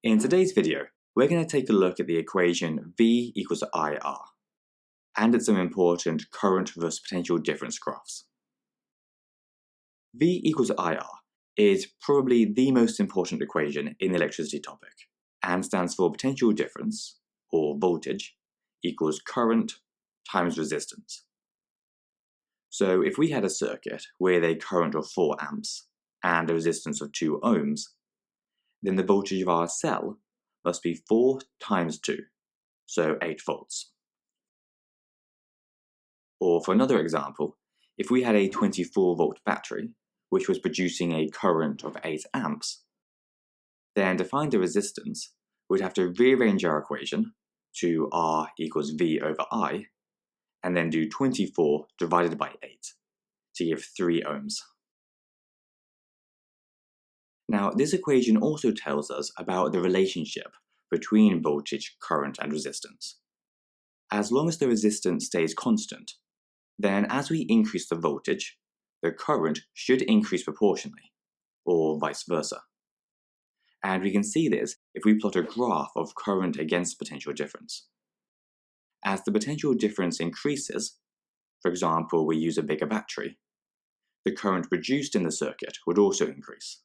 In today's video, we're going to take a look at the equation V equals IR, and at some important current versus potential difference graphs. V equals IR is probably the most important equation in the electricity topic, and stands for potential difference, or voltage, equals current times resistance. So if we had a circuit with a current of 4 amps and a resistance of 2 ohms, then the voltage of our cell must be 4 times 2, so 8 volts. Or for another example, if we had a 24 volt battery, which was producing a current of 8 amps, then to find the resistance, we'd have to rearrange our equation to R equals V over I, and then do 24 divided by 8 to give 3 ohms. Now, this equation also tells us about the relationship between voltage, current, and resistance. As long as the resistance stays constant, then as we increase the voltage, the current should increase proportionally, or vice versa. And we can see this if we plot a graph of current against potential difference. As the potential difference increases, for example, we use a bigger battery, the current produced in the circuit would also increase.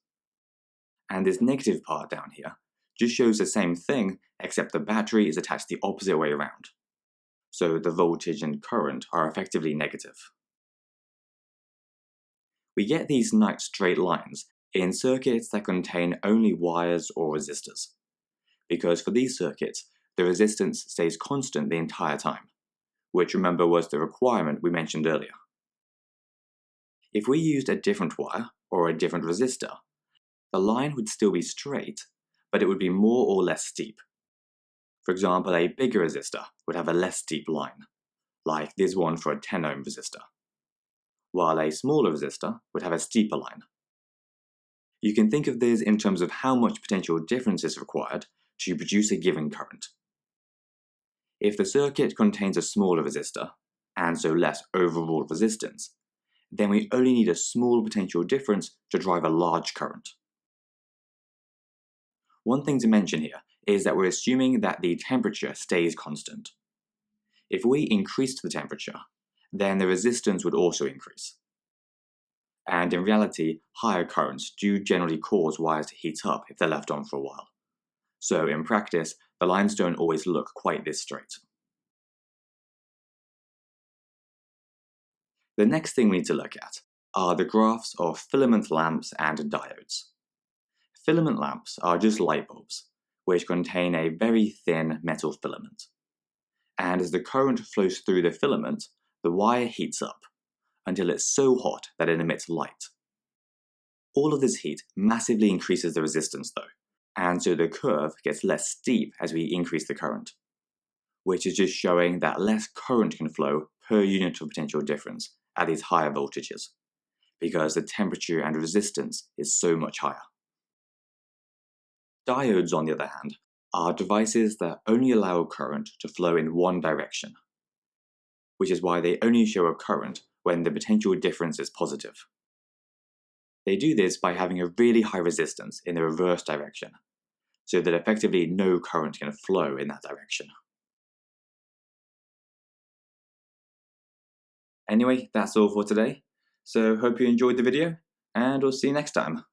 And this negative part down here just shows the same thing, except the battery is attached the opposite way around. So the voltage and current are effectively negative. We get these nice straight lines in circuits that contain only wires or resistors, because for these circuits, the resistance stays constant the entire time, which remember was the requirement we mentioned earlier. If we used a different wire or a different resistor, the line would still be straight, but it would be more or less steep. For example, a bigger resistor would have a less steep line, like this one for a 10 ohm resistor, while a smaller resistor would have a steeper line. You can think of this in terms of how much potential difference is required to produce a given current. If the circuit contains a smaller resistor, and so less overall resistance, then we only need a small potential difference to drive a large current. One thing to mention here is that we're assuming that the temperature stays constant. If we increased the temperature, then the resistance would also increase. And in reality, higher currents do generally cause wires to heat up if they're left on for a while. So in practice, the lines don't always look quite this straight. The next thing we need to look at are the graphs of filament lamps and diodes. Filament lamps are just light bulbs, which contain a very thin metal filament. And as the current flows through the filament, the wire heats up until it's so hot that it emits light. All of this heat massively increases the resistance though, and so the curve gets less steep as we increase the current, which is just showing that less current can flow per unit of potential difference at these higher voltages, because the temperature and resistance is so much higher. Diodes, on the other hand, are devices that only allow current to flow in one direction, which is why they only show a current when the potential difference is positive. They do this by having a really high resistance in the reverse direction, so that effectively no current can flow in that direction. Anyway, that's all for today, so hope you enjoyed the video, and we'll see you next time.